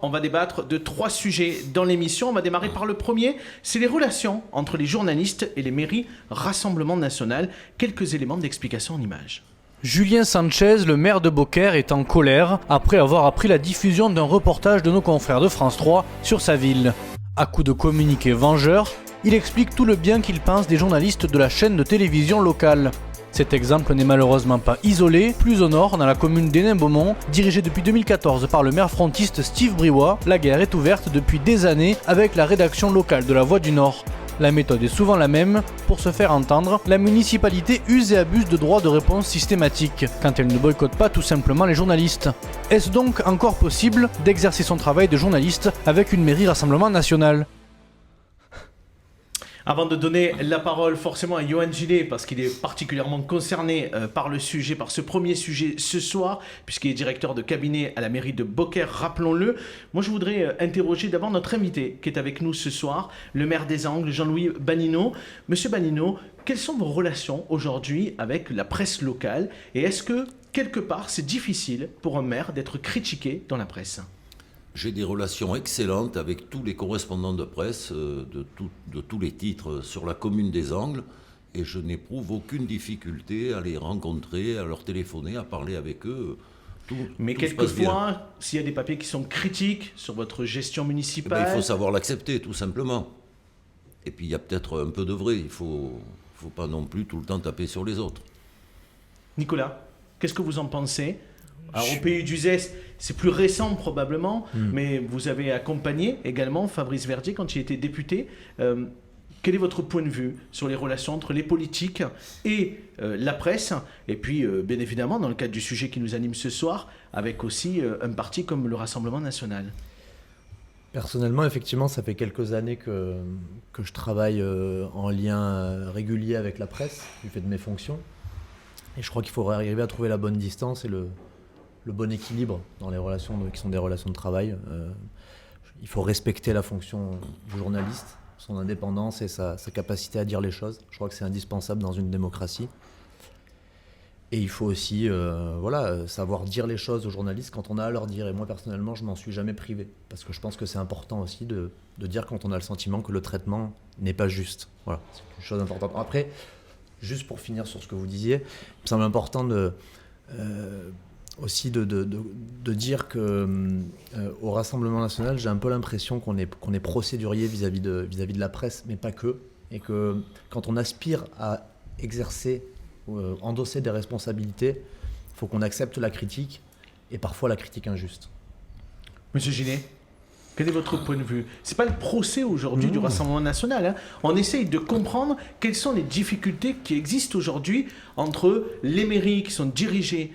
On va débattre de 3 sujets dans l'émission. On va démarrer par le premier, c'est les relations entre les journalistes et les mairies Rassemblement National. Quelques éléments d'explication en images. Julien Sanchez, le maire de Beaucaire, est en colère après avoir appris la diffusion d'un reportage de nos confrères de France 3 sur sa ville. À coup de communiqué vengeur, il explique tout le bien qu'il pense des journalistes de la chaîne de télévision locale. Cet exemple n'est malheureusement pas isolé. Plus au nord, dans la commune d'Hénin-Beaumont, dirigée depuis 2014 par le maire frontiste Steve Briouat, la guerre est ouverte depuis des années avec la rédaction locale de La Voix du Nord. La méthode est souvent la même. Pour se faire entendre, la municipalité use et abuse de droits de réponse systématiques, quand elle ne boycotte pas tout simplement les journalistes. Est-ce donc encore possible d'exercer son travail de journaliste avec une mairie Rassemblement National ? Avant de donner la parole forcément à Johan Gillet, parce qu'il est particulièrement concerné par le sujet, par ce premier sujet ce soir, puisqu'il est directeur de cabinet à la mairie de Beaucaire, rappelons-le. Moi, je voudrais interroger d'abord notre invité qui est avec nous ce soir, le maire des Angles, Jean-Louis Banino. Monsieur Banino, quelles sont vos relations aujourd'hui avec la presse locale et est-ce que, quelque part, c'est difficile pour un maire d'être critiqué dans la presse ? J'ai des relations excellentes avec tous les correspondants de presse de tous les titres sur la commune des Angles et je n'éprouve aucune difficulté à les rencontrer, à leur téléphoner, à parler avec eux. Mais quelquefois, s'il y a des papiers qui sont critiques sur votre gestion municipale... il faut savoir l'accepter, tout simplement. Et puis il y a peut-être un peu de vrai, il ne faut pas non plus tout le temps taper sur les autres. Nicolas, qu'est-ce que vous en pensez ? Alors, au pays d'Uzès, c'est plus récent probablement, mais vous avez accompagné également Fabrice Verdier quand il était député. Quel est votre point de vue sur les relations entre les politiques et la presse ? Et puis, bien évidemment, dans le cadre du sujet qui nous anime ce soir, avec aussi un parti comme le Rassemblement National. Personnellement, effectivement, ça fait quelques années que je travaille en lien régulier avec la presse, du fait de mes fonctions. Et je crois qu'il faudrait arriver à trouver la bonne distance et le bon équilibre dans les relations qui sont des relations de travail. Il faut respecter la fonction du journaliste, son indépendance et sa capacité à dire les choses. Je crois que c'est indispensable dans une démocratie. Et il faut aussi savoir dire les choses aux journalistes quand on a à leur dire. Et moi, personnellement, je m'en suis jamais privé. Parce que je pense que c'est important aussi de dire quand on a le sentiment que le traitement n'est pas juste. Voilà, c'est une chose importante. Après, juste pour finir sur ce que vous disiez, il me semble important aussi de dire qu'au Rassemblement National, j'ai un peu l'impression qu'on est procédurier vis-à-vis de la presse, mais pas que. Et que quand on aspire à exercer, endosser des responsabilités, il faut qu'on accepte la critique, et parfois la critique injuste. Monsieur Gillet, quel est votre point de vue ? Ce n'est pas le procès aujourd'hui du Rassemblement National. Hein. On essaye de comprendre quelles sont les difficultés qui existent aujourd'hui entre les mairies qui sont dirigées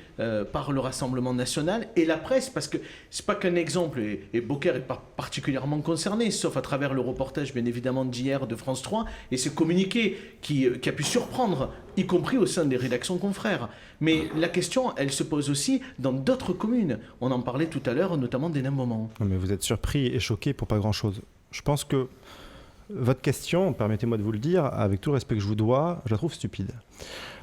par le Rassemblement National et la presse. Parce que ce n'est pas qu'un exemple, et Beaucaire n'est pas particulièrement concerné, sauf à travers le reportage bien évidemment d'hier de France 3 et ce communiqué qui a pu surprendre, y compris au sein des rédactions confrères. Mais la question, elle se pose aussi dans d'autres communes. On en parlait tout à l'heure, notamment d'Hénin-Beaumont. Mais vous êtes surpris et choqué pour pas grand-chose. Je pense que votre question, permettez-moi de vous le dire, avec tout le respect que je vous dois, je la trouve stupide.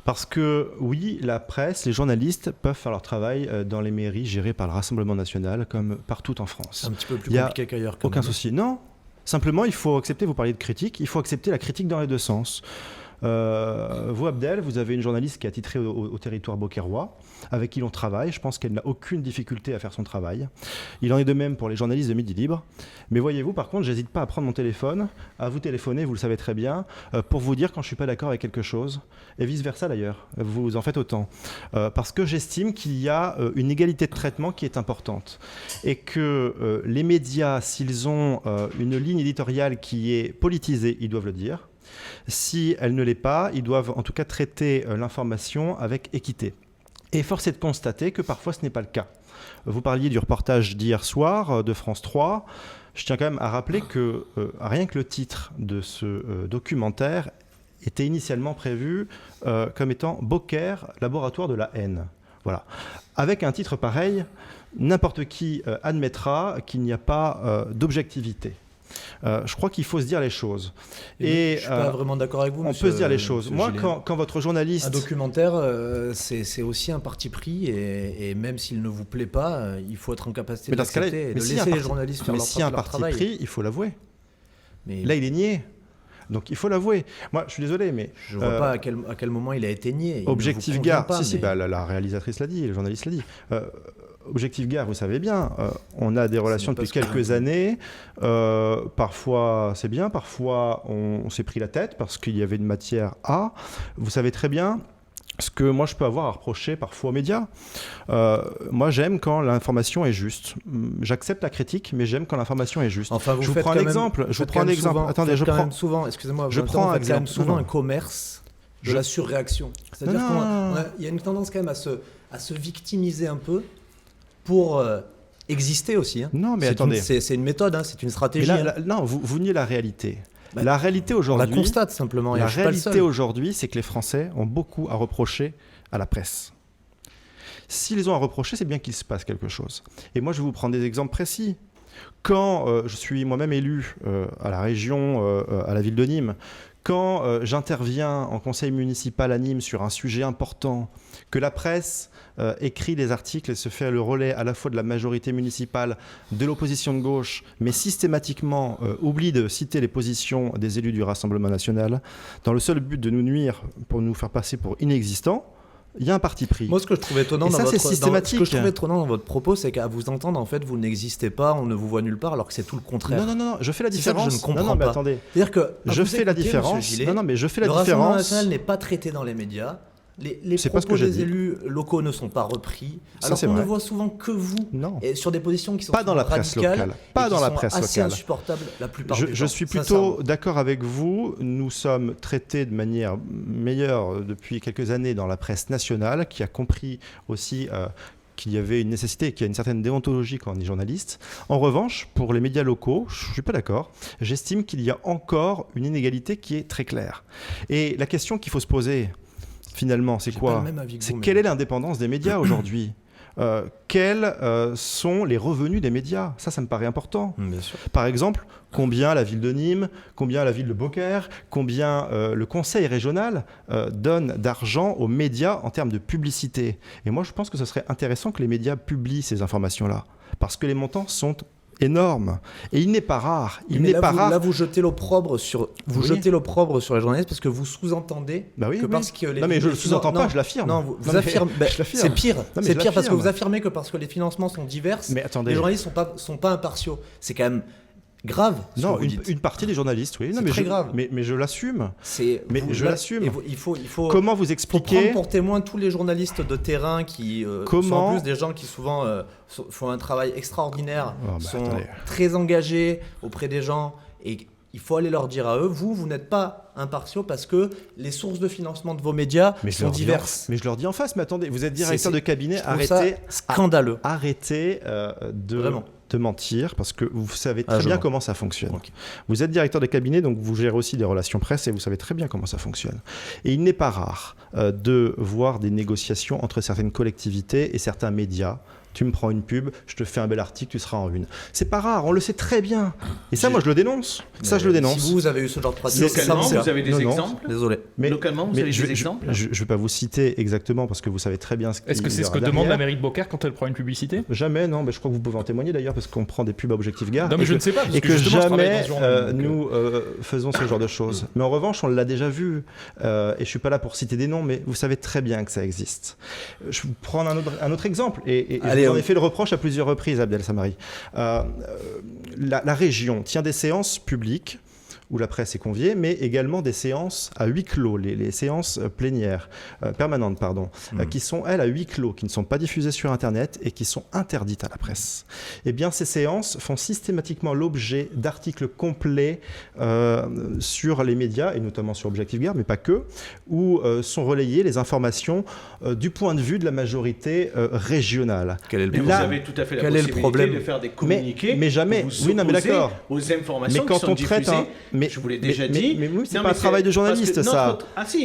Parce que oui, la presse, les journalistes peuvent faire leur travail dans les mairies gérées par le Rassemblement National, comme partout en France. C'est un petit peu plus compliqué qu'ailleurs. Aucun souci. Non, simplement, il faut accepter, vous parliez de critique, il faut accepter la critique dans les deux sens. Vous, Abdel, vous avez une journaliste qui est attitrée au territoire beaucairois, avec qui l'on travaille. Je pense qu'elle n'a aucune difficulté à faire son travail. Il en est de même pour les journalistes de Midi Libre. Mais voyez-vous, par contre, j'hésite pas à prendre mon téléphone, à vous téléphoner, vous le savez très bien, pour vous dire quand je suis pas d'accord avec quelque chose, et vice-versa d'ailleurs. Vous en faites autant. Parce que j'estime qu'il y a une égalité de traitement qui est importante. Et que les médias, s'ils ont une ligne éditoriale qui est politisée, ils doivent le dire. Si elle ne l'est pas, ils doivent en tout cas traiter l'information avec équité. Et force est de constater que parfois ce n'est pas le cas. Vous parliez du reportage d'hier soir de France 3. Je tiens quand même à rappeler que rien que le titre de ce documentaire était initialement prévu comme étant Beaucaire, laboratoire de la haine. Voilà. Avec un titre pareil, n'importe qui admettra qu'il n'y a pas d'objectivité. Je crois qu'il faut se dire les choses. Et je suis pas vraiment d'accord avec vous. On peut se dire les choses. Moi, quand votre journaliste... Un documentaire, c'est aussi un parti pris, et même s'il ne vous plaît pas, il faut être en capacité d'accepter et de laisser les journalistes faire leur travail. Mais s'il y a un parti pris, il faut l'avouer. Mais... Là, il est nié. Donc il faut l'avouer. Moi, je suis désolé, mais... Je ne vois pas à quel moment il a été nié. Objectif Gare, la réalisatrice l'a dit, le journaliste l'a dit. Objectif Gare, vous savez bien, on a des relations depuis quelques années. Parfois, c'est bien, parfois, on s'est pris la tête parce qu'il y avait une matière à. Vous savez très bien ce que moi, je peux avoir à reprocher parfois aux médias. Moi, j'aime quand l'information est juste. J'accepte la critique, mais j'aime quand l'information est juste. Enfin, je vous prends un exemple. Attendez, je prends souvent. Excusez-moi. Je prends un exemple. Souvent un commerce de la surréaction. C'est-à-dire qu'il y a une tendance quand même à se victimiser un peu pour exister aussi. Hein. Non, mais attendez. C'est une méthode, hein, c'est une stratégie. Non, vous niez la réalité. La réalité aujourd'hui, on la constate simplement. La réalité aujourd'hui, c'est que les Français ont beaucoup à reprocher à la presse. S'ils ont à reprocher, c'est bien qu'il se passe quelque chose. Et moi, je vais vous prendre des exemples précis. Quand je suis moi-même élu à la région, à la ville de Nîmes, quand j'interviens en conseil municipal à Nîmes sur un sujet important, que la presse écrit des articles et se fait le relais à la fois de la majorité municipale, de l'opposition de gauche, mais systématiquement oublie de citer les positions des élus du Rassemblement national, dans le seul but de nous nuire, pour nous faire passer pour inexistants, il y a un parti pris. Moi, ce que je trouve étonnant dans votre propos, c'est qu'à vous entendre, en fait, vous n'existez pas, on ne vous voit nulle part, alors que c'est tout le contraire. Non, je fais la différence. Ça que je ne comprends pas. Attendez. C'est-à-dire que je fais la différence. Je fais la différence. Le Rassemblement national n'est pas traité dans les médias. Les propos des élus locaux ne sont pas repris, alors qu'on ne voit souvent que vous, et sur des positions qui sont pas dans la presse locale, pas dans la presse locale, assez insupportables la plupart du temps. Je suis plutôt d'accord avec vous. Nous sommes traités de manière meilleure depuis quelques années dans la presse nationale, qui a compris aussi qu'il y avait une nécessité, qu'il y a une certaine déontologie quand on est journaliste. En revanche, pour les médias locaux, je ne suis pas d'accord. J'estime qu'il y a encore une inégalité qui est très claire. Et la question qu'il faut se poser, finalement, c'est quoi ? C'est quelle est l'indépendance des médias aujourd'hui ? Quels sont les revenus des médias ? Ça me paraît important. Bien sûr. Par exemple, combien la ville de Nîmes, combien la ville de Beaucaire, combien le conseil régional donne d'argent aux médias en termes de publicité ? Et moi, je pense que ce serait intéressant que les médias publient ces informations-là, parce que les montants sont énorme. Et il n'est pas rare. Là, vous jetez l'opprobre sur les journalistes parce que vous sous-entendez parce que les... Non, mais je le sous-entends pas, je l'affirme. Non, vous affirmez... C'est pire. C'est pire parce que vous affirmez que parce que les financements sont divers, les journalistes sont pas impartiaux. C'est quand même grave. Non, une partie des journalistes, oui. C'est très grave. Mais je l'assume. Je l'assume. Il faut comment vous expliquer... prendre pour témoin tous les journalistes de terrain qui sont en plus des gens qui souvent font un travail extraordinaire, sont très engagés auprès des gens, et il faut aller leur dire à eux, vous n'êtes pas impartiaux parce que les sources de financement de vos médias sont diverses. Mais je leur dis en face, mais attendez, vous êtes directeur de cabinet, scandaleux. Arrêtez de mentir, parce que vous savez très bien comment ça fonctionne. Okay. Vous êtes directeur de cabinet, donc vous gérez aussi des relations presse et vous savez très bien comment ça fonctionne. Et il n'est pas rare de voir des négociations entre certaines collectivités et certains médias. Tu me prends une pub, je te fais un bel article, tu seras en une. C'est pas rare, on le sait très bien. Et ça, moi, je le dénonce. Si vous avez eu ce genre de pratique, localement, vous avez des exemples ? Désolé. Localement, vous avez des exemples ? Je ne vais pas vous citer exactement parce que vous savez très bien ce qu'il y a. Est-ce que c'est ce que demande la mairie de Beaucaire quand elle prend une publicité ? Jamais, non. Mais je crois que vous pouvez en témoigner d'ailleurs parce qu'on prend des pubs à Objectif Gare. Non, mais je ne sais pas. Et que jamais nous faisons ce genre de choses. Mais en revanche, on l'a déjà vu. Et je ne suis pas là pour citer des noms, mais vous savez très bien que ça existe. Je vais vous prendre un autre exemple. Et j'en ai fait le reproche à plusieurs reprises, Abdel Samari. La région tient des séances publiques où la presse est conviée, mais également des séances à huis clos, les séances plénières, permanentes, qui sont, elles, à huis clos, qui ne sont pas diffusées sur Internet et qui sont interdites à la presse. Eh bien, ces séances font systématiquement l'objet d'articles complets sur les médias, et notamment sur Objectif Gare, mais pas que, où sont relayées les informations du point de vue de la majorité régionale. Quel est le problème ? Vous avez tout à fait la possibilité de faire des communiqués, mais jamais. Oui, non, mais d'accord. Aux informations qui sont diffusées. Je vous l'ai déjà dit. Mais c'est pas un travail de journaliste, ça.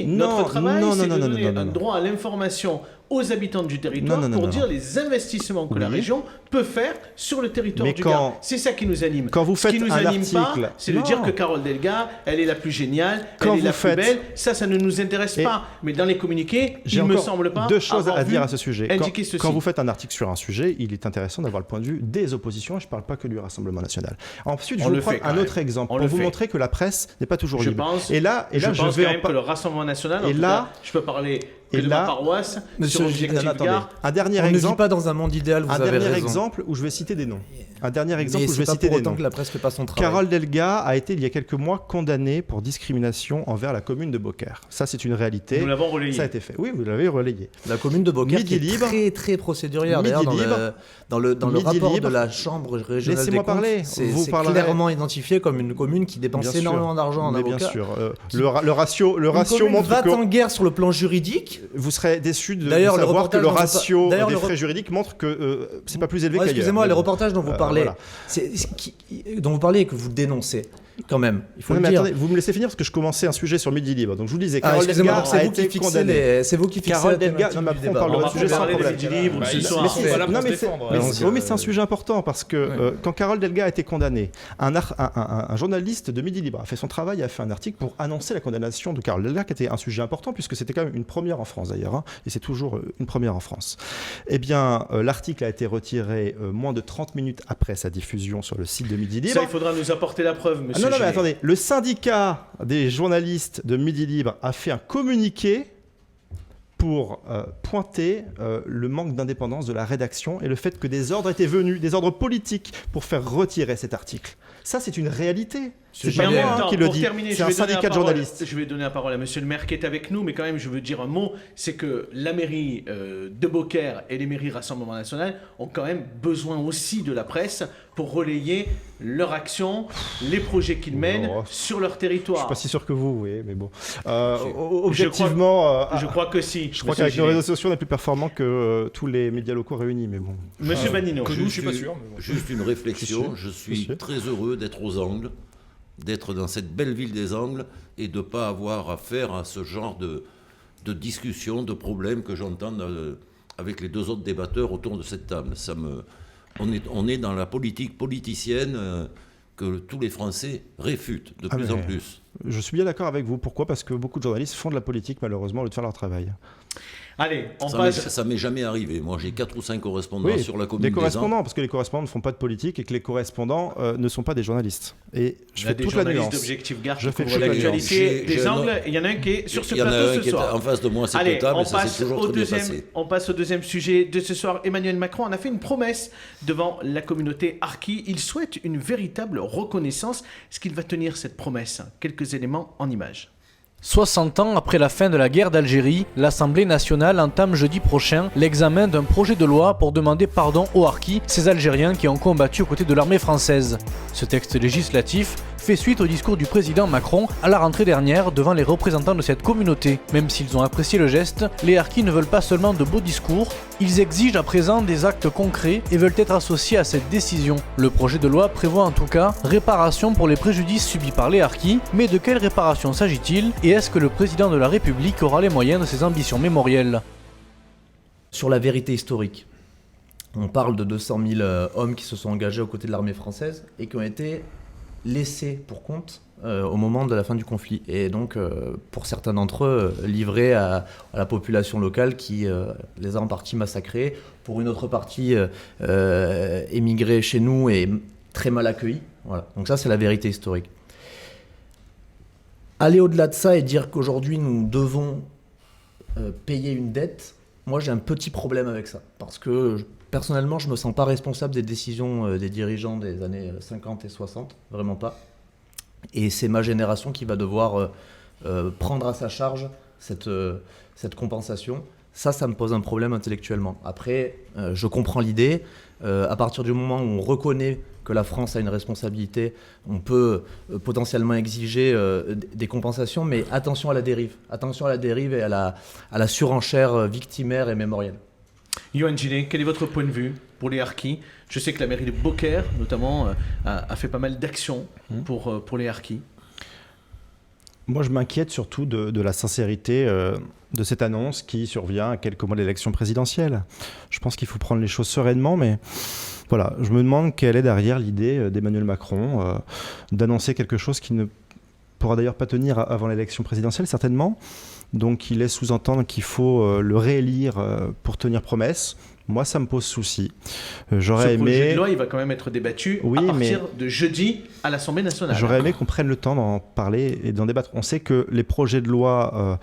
Notre travail, c'est de donner un droit à l'information aux habitants du territoire pour dire les investissements que la région peut faire sur le territoire du Gard. C'est ça qui nous anime. Quand vous faites Ce qui nous un anime article, pas, c'est de dire que Carole Delga, elle est la plus géniale, elle est la plus belle. Ça ne nous intéresse pas. Mais dans les communiqués, il me semble pas. Deux choses à dire à ce sujet. Quand vous faites un article sur un sujet, il est intéressant d'avoir le point de vue des oppositions. Je ne parle pas que du Rassemblement national. Ensuite, je vais vous prendre un autre exemple pour vous montrer que la presse n'est pas toujours libre. Je pense quand même que le Rassemblement national, je peux parler de ma paroisse, sur Objectif Gard. Un dernier exemple. On ne vit pas dans un monde idéal, vous avez raison. Un dernier exemple où je vais citer des noms. Que la presse fait pas son travail. Carole Delga a été il y a quelques mois condamnée pour discrimination envers la commune de Beaucaire. Ça, c'est une réalité. Nous l'avons relayé. Ça a été fait. Oui, vous l'avez relayé. La commune de Beaucaire qui est très très procédurière. D'ailleurs, dans le rapport de la chambre régionale des comptes, c'est clairement identifié comme une commune qui dépense énormément d'argent en avocats. Bien sûr. Le ratio montre va en guerre sur le plan juridique. Vous serez déçu de savoir que le ratio des frais juridiques montre que c'est pas plus élevé qu'ailleurs. Excusez-moi, les reportages dont vous parlez, dont vous parlez et que vous dénoncez, quand même, il faut le dire. Attendez, vous me laissez finir parce que je commençais un sujet sur Midi Libre. Donc je vous disais, Carole Delga a été condamnée. C'est vous qui fixez Carole Delga, on parle de sujet sans problème. Midi Libre ce soir. Mais c'est un sujet important parce que quand Carole Delga a été condamnée, un journaliste de Midi Libre a fait son travail, a fait un article pour annoncer la condamnation de Carole Delga, qui était un sujet important puisque c'était quand même une première en France d'ailleurs, et c'est toujours une première en France. Eh bien, l'article a été retiré moins de 30 minutes après sa diffusion sur le site de Midi Libre. Ça, il faudra nous apporter la preuve, monsieur. Non, mais attendez, le syndicat des journalistes de Midi Libre a fait un communiqué pour pointer le manque d'indépendance de la rédaction et le fait que des ordres étaient venus, des ordres politiques, pour faire retirer cet article. Ça, c'est une réalité. C'est pas moi qui le dis, c'est un syndicat de journalistes. Je vais donner la parole à monsieur le maire qui est avec nous, mais quand même, je veux dire un mot, c'est que la mairie de Beaucaire et les mairies Rassemblement National ont quand même besoin aussi de la presse pour relayer leur action, les projets qu'ils mènent sur leur territoire. Je suis pas si sûr que vous, oui, mais bon. Objectivement... Je crois que si. Je crois qu'avec nos réseaux sociaux, on est plus performant que tous les médias locaux réunis, mais bon. Monsieur Vanino. Que nous, je suis pas sûr. Juste une réflexion, je suis très heureux d'être aux Angles, d'être dans cette belle ville des Angles et de ne pas avoir affaire à ce genre de discussion, de problèmes que j'entends avec les deux autres débatteurs autour de cette table. On est dans la politique politicienne que tous les Français réfutent de plus en plus. Je suis bien d'accord avec vous. Pourquoi ? Parce que beaucoup de journalistes font de la politique, malheureusement, au lieu de faire leur travail. Allez, on passe... Ça m'est jamais arrivé. Moi, j'ai 4 ou 5 correspondants sur la commune des correspondants, parce que les correspondants ne font pas de politique et que les correspondants ne sont pas des journalistes. Et je fais toute la nuance. d'Objectif Gard qui couvrent l'actualité des Angles. Il y en a un qui est sur ce plateau ce soir. Il y en a un qui est en face de moi, c'est potable, et ça s'est toujours très bien passé. On passe au deuxième sujet de ce soir. Emmanuel Macron en a fait une promesse devant la communauté harkie. Il souhaite une véritable reconnaissance. Est-ce qu'il va tenir cette promesse ? Quelques éléments en images. 60 ans après la fin de la guerre d'Algérie, l'Assemblée nationale entame jeudi prochain l'examen d'un projet de loi pour demander pardon aux harkis, ces Algériens qui ont combattu aux côtés de l'armée française. Ce texte législatif fait suite au discours du président Macron à la rentrée dernière devant les représentants de cette communauté. Même s'ils ont apprécié le geste, les harkis ne veulent pas seulement de beaux discours, ils exigent à présent des actes concrets et veulent être associés à cette décision. Le projet de loi prévoit en tout cas réparation pour les préjudices subis par les harkis, mais de quelle réparation s'agit-il et est-ce que le président de la République aura les moyens de ses ambitions mémorielles ? Sur la vérité historique, on parle de 200 000 hommes qui se sont engagés aux côtés de l'armée française et qui ont été laissés pour compte au moment de la fin du conflit. Et donc, pour certains d'entre eux, livrés à la population locale qui les a en partie massacrés, pour une autre partie émigrés chez nous et très mal accueillis. Voilà. Donc ça, c'est la vérité historique. Aller au-delà de ça et dire qu'aujourd'hui, nous devons payer une dette, moi, j'ai un petit problème avec ça. Parce que, personnellement, je ne me sens pas responsable des décisions des dirigeants des années 50 et 60. Vraiment pas. Et c'est ma génération qui va devoir prendre à sa charge cette compensation. Ça me pose un problème intellectuellement. Après, je comprends l'idée. À partir du moment où on reconnaît que la France a une responsabilité, on peut potentiellement exiger des compensations, mais attention à la dérive. Attention à la dérive et à la surenchère victimaire et mémorielle. Yohann Gillet, quel est votre point de vue pour les harkis ? Je sais que la mairie de Beaucaire, notamment, a fait pas mal d'actions pour les harkis. Moi, je m'inquiète surtout de la sincérité de cette annonce qui survient à quelques mois de l'élection présidentielle. Je pense qu'il faut prendre les choses sereinement, mais voilà, je me demande quelle est derrière l'idée d'Emmanuel Macron d'annoncer quelque chose qui ne pourra d'ailleurs pas tenir avant l'élection présidentielle, certainement. Donc, il laisse sous-entendre qu'il faut le réélire pour tenir promesse. Moi, ça me pose souci. J'aurais Ce projet aimé... de loi, il va quand même être débattu à partir de jeudi à l'Assemblée nationale. J'aurais aimé qu'on prenne le temps d'en parler et d'en débattre. On sait que les projets de loi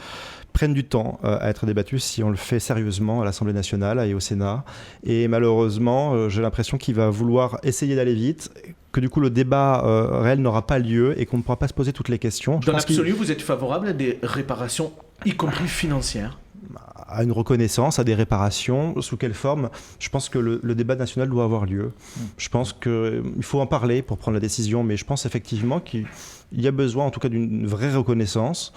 prennent du temps à être débattus si on le fait sérieusement à l'Assemblée nationale et au Sénat. Et malheureusement, j'ai l'impression qu'il va vouloir essayer d'aller vite, que du coup le débat réel n'aura pas lieu et qu'on ne pourra pas se poser toutes les questions. Dans l'absolu, vous êtes favorable à des réparations, y compris financières? À une reconnaissance, à des réparations, sous quelle forme? Je pense que le débat national doit avoir lieu. Je pense qu'il faut en parler pour prendre la décision, mais je pense effectivement qu'il y a besoin en tout cas d'une vraie reconnaissance,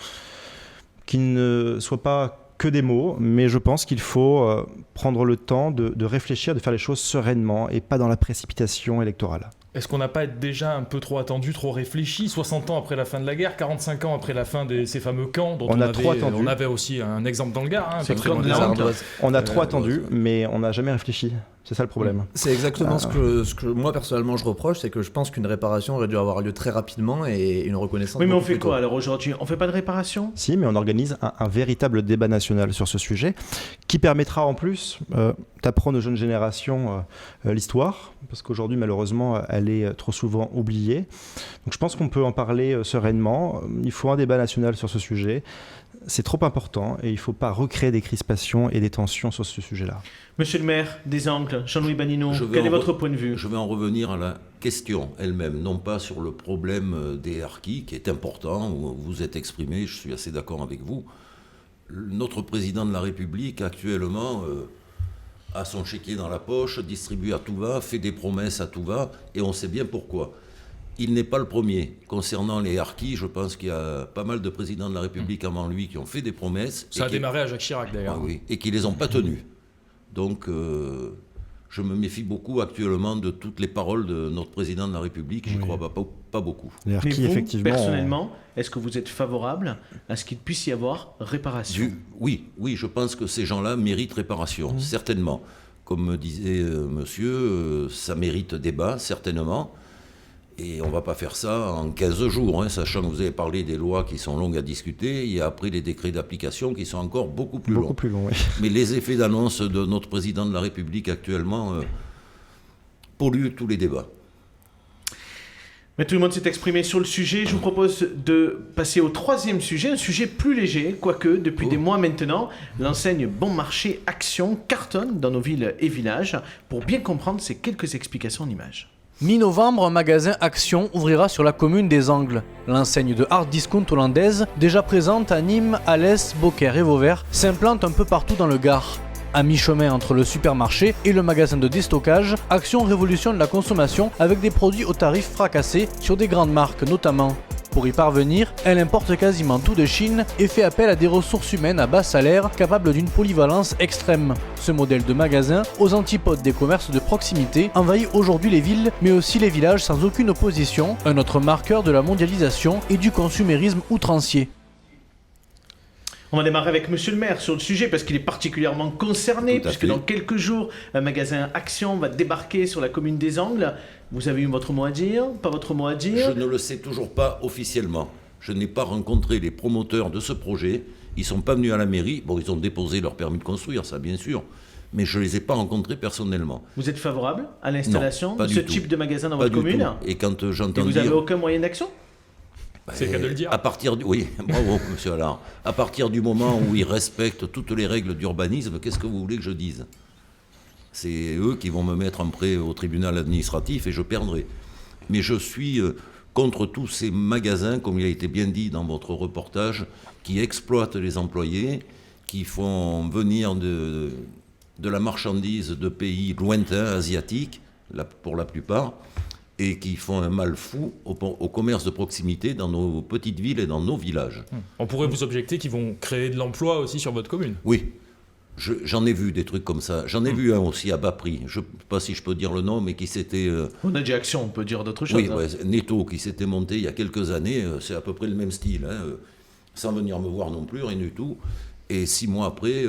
qui ne soit pas que des mots, mais je pense qu'il faut prendre le temps de réfléchir, de faire les choses sereinement et pas dans la précipitation électorale. Est-ce qu'on n'a pas déjà un peu trop attendu, trop réfléchi, 60 ans après la fin de la guerre, 45 ans après la fin de ces fameux camps dont On a trop attendu. on avait aussi un exemple dans le Gard. C'est pas très comme loin des la Ardennes. honte. On a trop attendu, mais on n'a jamais réfléchi. C'est ça le problème. C'est exactement ce que moi personnellement je reproche, c'est que je pense qu'une réparation aurait dû avoir lieu très rapidement et une reconnaissance. Oui, mais on beaucoup fait plus tôt. quoi alors aujourd'hui? On fait pas de réparation? Si, mais on organise un véritable débat national sur ce sujet qui permettra en plus d'apprendre aux jeunes générations l'histoire, parce qu'aujourd'hui malheureusement elle est trop souvent oubliée. Donc je pense qu'on peut en parler sereinement. Il faut un débat national sur ce sujet. C'est trop important et il ne faut pas recréer des crispations et des tensions sur ce sujet-là. Monsieur le maire des Angles, Jean-Louis Banino, quel est votre point de vue? Je vais en revenir à la question elle-même, non pas sur le problème des harkis, qui est important, où vous êtes exprimé, je suis assez d'accord avec vous. Notre président de la République, actuellement, a son chéquier dans la poche, distribue à tout va, fait des promesses à tout va, et on sait bien pourquoi. Il n'est pas le premier. Concernant les harkis, je pense qu'il y a pas mal de présidents de la République avant lui qui ont fait des promesses. Ça a démarré à Jacques Chirac d'ailleurs. Ah oui, et qui ne les ont pas tenues. Donc, je me méfie beaucoup actuellement de toutes les paroles de notre président de la République. J'y crois pas beaucoup. Les Mais harkis, vous, effectivement, personnellement, est-ce que vous êtes favorable à ce qu'il puisse y avoir réparation? Oui, je pense que ces gens-là méritent réparation, certainement. Comme me disait monsieur, ça mérite débat, certainement. Et on ne va pas faire ça en 15 jours, hein, sachant que vous avez parlé des lois qui sont longues à discuter. Il y a après les décrets d'application qui sont encore beaucoup plus longs. beaucoup plus long, oui. Mais les effets d'annonce de notre président de la République actuellement polluent tous les débats. Mais tout le monde s'est exprimé sur le sujet. Je vous propose de passer au troisième sujet, un sujet plus léger, quoique depuis des mois maintenant, l'enseigne Bon Marché Action cartonne dans nos villes et villages. Pour bien comprendre, ces quelques explications en images. Mi-novembre, un magasin Action ouvrira sur la commune des Angles. L'enseigne de hard discount hollandaise, déjà présente à Nîmes, Alès, Beaucaire et Vauvert, s'implante un peu partout dans le Gard. À mi-chemin entre le supermarché et le magasin de déstockage, Action révolutionne la consommation avec des produits aux tarifs fracassés sur des grandes marques notamment. Pour y parvenir, elle importe quasiment tout de Chine et fait appel à des ressources humaines à bas salaire capables d'une polyvalence extrême. Ce modèle de magasin, aux antipodes des commerces de proximité, envahit aujourd'hui les villes mais aussi les villages sans aucune opposition, un autre marqueur de la mondialisation et du consumérisme outrancier. On va démarrer avec Monsieur le maire sur le sujet parce qu'il est particulièrement concerné, Tout à puisque fait. dans quelques jours, un magasin Action va débarquer sur la commune des Angles. Vous avez eu votre mot à dire? Pas votre mot à dire? Je ne le sais toujours pas officiellement. Je n'ai pas rencontré les promoteurs de ce projet. Ils ne sont pas venus à la mairie. Bon, ils ont déposé leur permis de construire, ça bien sûr. Mais je ne les ai pas rencontrés personnellement. Vous êtes favorable à l'installation Non, pas de du ce tout. type de magasin dans Pas votre du commune? tout. Et quand Et j'entends vous dire... n'avez aucun moyen d'action? C'est le cas de le dire. À partir du... Oui, bravo, monsieur Allard. À partir du moment où ils respectent toutes les règles d'urbanisme, qu'est-ce que vous voulez que je dise? C'est eux qui vont me mettre en prêt au tribunal administratif et je perdrai. Mais je suis contre tous ces magasins, comme il a été bien dit dans votre reportage, qui exploitent les employés, qui font venir de la marchandise de pays lointains, asiatiques, pour la plupart, et qui font un mal fou au commerce de proximité dans nos petites villes et dans nos villages. On pourrait vous objecter qu'ils vont créer de l'emploi aussi sur votre commune. Oui, j'en ai vu des trucs comme ça. J'en ai vu un aussi à bas prix. Je ne sais pas si je peux dire le nom, mais qui s'était... On a dit Action, on peut dire d'autres choses. Oui, hein. ouais, Netto, qui s'était monté il y a quelques années. C'est à peu près le même style. Hein. sans venir me voir non plus, rien du tout. Et 6 mois après,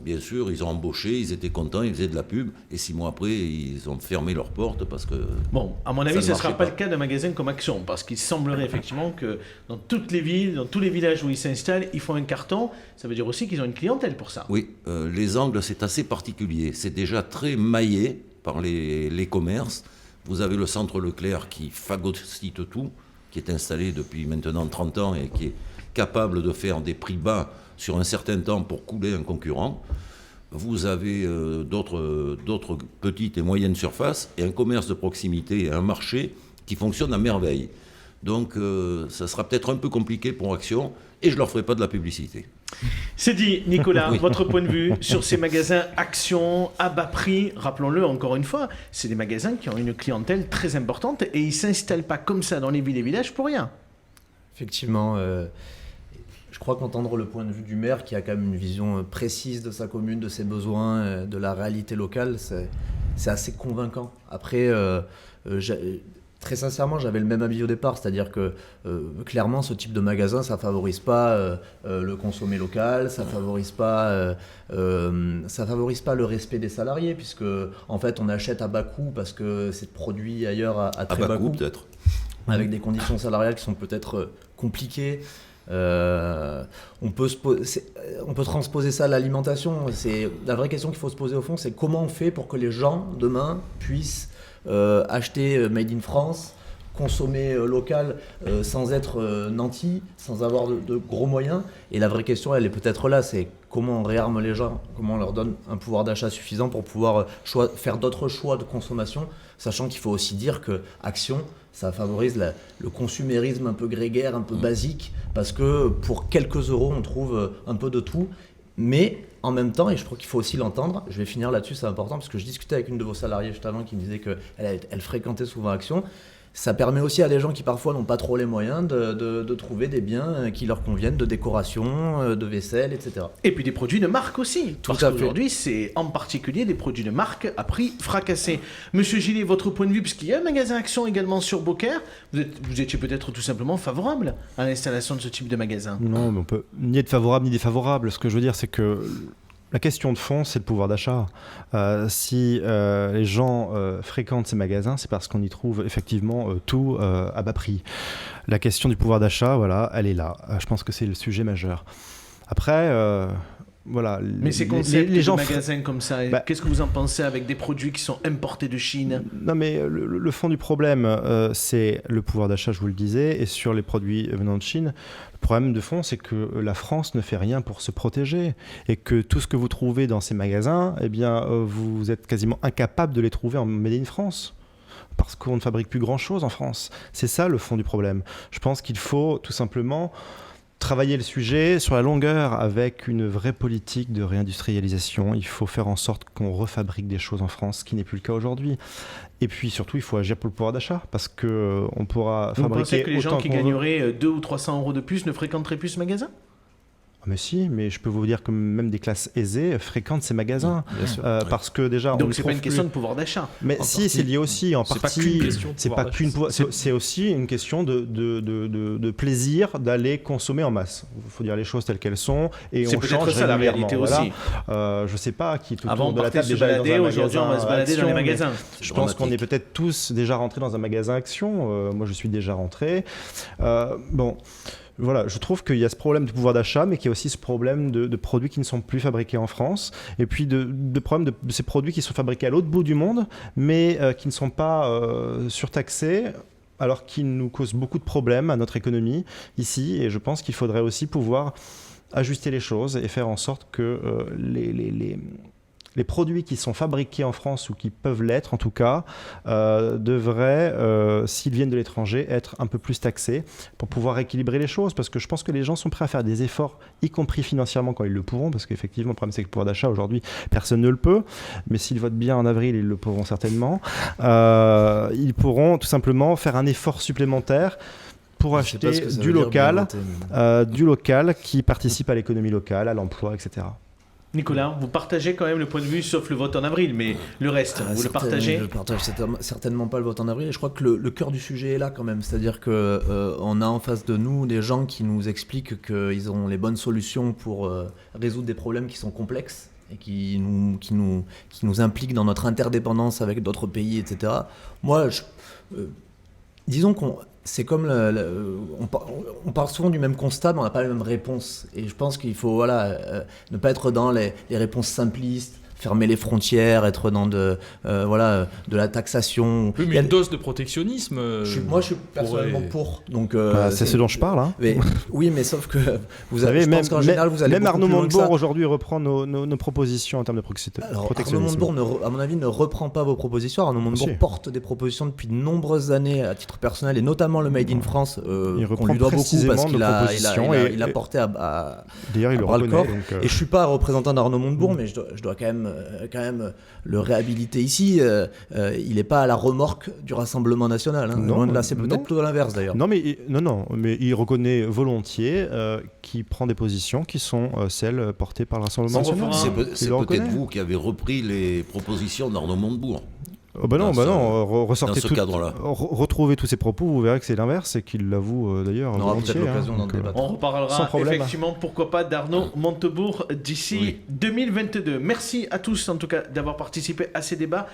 bien sûr, ils ont embauché, ils étaient contents, ils faisaient de la pub. Et 6 mois après, ils ont fermé leurs portes parce que... Bon, à mon avis, ne ce ne sera marchait pas le cas d'un magasin comme Action, parce qu'il semblerait effectivement que dans toutes les villes, dans tous les villages où ils s'installent, ils font un carton. Ça veut dire aussi qu'ils ont une clientèle pour ça. Oui, les Angles, c'est assez particulier. C'est déjà très maillé par les commerces. Vous avez le centre Leclerc qui phagocyte tout, qui est installé depuis maintenant 30 ans et qui est capable de faire des prix bas sur un certain temps pour couler un concurrent. Vous avez d'autres petites et moyennes surfaces et un commerce de proximité et un marché qui fonctionne à merveille. Donc ça sera peut-être un peu compliqué pour Action et je ne leur ferai pas de la publicité. C'est dit, Nicolas, Oui. votre point de vue sur ces magasins Action à bas prix. Rappelons-le encore une fois, c'est des magasins qui ont une clientèle très importante et ils ne s'installent pas comme ça dans les villes et villages pour rien. Effectivement, je crois qu'entendre le point de vue du maire, qui a quand même une vision précise de sa commune, de ses besoins, de la réalité locale, c'est assez convaincant. Après, très sincèrement, j'avais le même avis au départ, c'est-à-dire que clairement, ce type de magasin, ça favorise pas le consommé local, ça favorise pas le respect des salariés, puisque en fait, on achète à bas coût parce que c'est produit ailleurs à très bas coût, peut-être. avec des conditions salariales qui sont peut-être compliquées. On peut transposer ça à l'alimentation. La vraie question qu'il faut se poser au fond, c'est comment on fait pour que les gens demain puissent acheter Made in France, consommer local sans être nantis, sans avoir de gros moyens. Et la vraie question, elle est peut-être là, c'est comment on réarme les gens, comment on leur donne un pouvoir d'achat suffisant pour pouvoir faire d'autres choix de consommation, sachant qu'il faut aussi dire que Action, ça favorise le consumérisme un peu grégaire, un peu basique, parce que pour quelques euros, on trouve un peu de tout. Mais en même temps, et je crois qu'il faut aussi l'entendre, je vais finir là-dessus, c'est important, parce que je discutais avec une de vos salariées juste avant qui me disait qu'elle fréquentait souvent Action. Ça permet aussi à des gens qui parfois n'ont pas trop les moyens de trouver des biens qui leur conviennent, de décoration, de vaisselle, etc. Et puis des produits de marque aussi. Tout Parce à fait. qu'aujourd'hui, c'est en particulier des produits de marque à prix fracassé. Monsieur Gillet, votre point de vue, puisqu'il y a un magasin Action également sur Beaucaire, vous étiez peut-être tout simplement favorable à l'installation de ce type de magasin. Non, mais on peut ni être favorable ni défavorable. Ce que je veux dire, c'est que la question de fond, c'est le pouvoir d'achat. Si les gens fréquentent ces magasins, c'est parce qu'on y trouve effectivement tout à bas prix. La question du pouvoir d'achat, voilà, elle est là. Je pense que c'est le sujet majeur. Après, voilà. Mais ces concepts les gens de magasins comme ça, qu'est-ce que vous en pensez avec des produits qui sont importés de Chine ? Non, mais le fond du problème, c'est le pouvoir d'achat, je vous le disais, et sur les produits venant de Chine, le problème de fond, c'est que la France ne fait rien pour se protéger, et que tout ce que vous trouvez dans ces magasins, eh bien, vous êtes quasiment incapable de les trouver en Made in France. Parce qu'on ne fabrique plus grand-chose en France. C'est ça le fond du problème. Je pense qu'il faut tout simplement travailler le sujet sur la longueur avec une vraie politique de réindustrialisation. Il faut faire en sorte qu'on refabrique des choses en France, ce qui n'est plus le cas aujourd'hui. Et puis surtout, il faut agir pour le pouvoir d'achat, parce qu'on pourra Vous fabriquer pensez que les gens autant qui qu'on veut. gagneraient 200 ou 300 euros de plus ne fréquenteraient plus ce magasin ? Mais si, mais je peux vous dire que même des classes aisées fréquentent ces magasins. Bien sûr. Parce que déjà, on Donc ne c'est pas trouve une question plus. de pouvoir d'achat. Mais En si, partie. c'est lié aussi en C'est pas partie. qu'une question de C'est pouvoir pas qu'une d'achat. c'est aussi une question de plaisir d'aller consommer en masse. Il faut dire les choses telles qu'elles sont et C'est on peut-être change ça la régulièrement. réalité Voilà. aussi. Je sais pas qui est autour Avant on de la partait table se déjà allé dans balader, un aujourd'hui on va se balader dans les Action, mais- magasins. Je pense qu'on est Dramatique. peut-être tous déjà rentrés dans un magasin Action. Moi, je suis déjà rentré. Bon. Voilà, je trouve qu'il y a ce problème de pouvoir d'achat, mais qu'il y a aussi ce problème de produits qui ne sont plus fabriqués en France, et puis de problème de ces produits qui sont fabriqués à l'autre bout du monde, mais qui ne sont pas surtaxés, alors qu'ils nous causent beaucoup de problèmes à notre économie ici, et je pense qu'il faudrait aussi pouvoir ajuster les choses et faire en sorte que les produits qui sont fabriqués en France, ou qui peuvent l'être en tout cas, devraient, s'ils viennent de l'étranger, être un peu plus taxés pour pouvoir équilibrer les choses. Parce que je pense que les gens sont prêts à faire des efforts, y compris financièrement quand ils le pourront, parce qu'effectivement, le problème c'est que le pouvoir d'achat aujourd'hui, personne ne le peut. Mais s'ils votent bien en avril, ils le pourront certainement. Ils pourront tout simplement faire un effort supplémentaire pour Je sais pas ce acheter que ça du veut dire, bien local, voter, mais- du local qui participe à l'économie locale, à l'emploi, etc. Nicolas, vous partagez quand même le point de vue, sauf le vote en avril, mais le reste, vous le partagez? Je partage certainement pas le vote en avril. Et je crois que le cœur du sujet est là quand même. C'est-à-dire qu'on a en face de nous des gens qui nous expliquent qu'ils ont les bonnes solutions pour résoudre des problèmes qui sont complexes et qui nous impliquent dans notre interdépendance avec d'autres pays, etc. Moi, disons c'est comme on parle souvent du même constat, mais on n'a pas la même réponse. Et je pense qu'il faut ne pas être dans les réponses simplistes, fermer les frontières, être dans de la taxation. Oui, mais une dose de protectionnisme. Moi, je suis personnellement pour. Donc, c'est ce dont je parle. Hein. Mais, oui, mais sauf que vous savez, même Arnaud Montebourg aujourd'hui reprend nos propositions en termes de protectionnisme. Arnaud Montebourg, à mon avis, ne reprend pas vos propositions. Arnaud Montebourg porte des propositions depuis de nombreuses années à titre personnel, et notamment le Made in France, qu'on lui doit beaucoup parce qu'il a porté à d'ailleurs, il le bras le corps. Donc, et je suis pas représentant d'Arnaud Montebourg, mais je dois quand même le réhabiliter ici. Il n'est pas à la remorque du Rassemblement national. Hein. Loin de là, c'est peut-être plutôt l'inverse d'ailleurs. Non, mais il reconnaît volontiers qu'il prend des positions qui sont celles portées par le Rassemblement national. C'est peut-être vous qui avez repris les propositions d'Arnaud Montebourg. Ressortez dans ce cadre-là. Retrouvez tous ces propos, vous verrez que c'est l'inverse et qu'il l'avoue d'ailleurs. On aura peut-être l'occasion d'en débattre. On reparlera effectivement, pourquoi pas, d'Arnaud Montebourg d'ici 2022. Merci à tous en tout cas d'avoir participé à ces débats.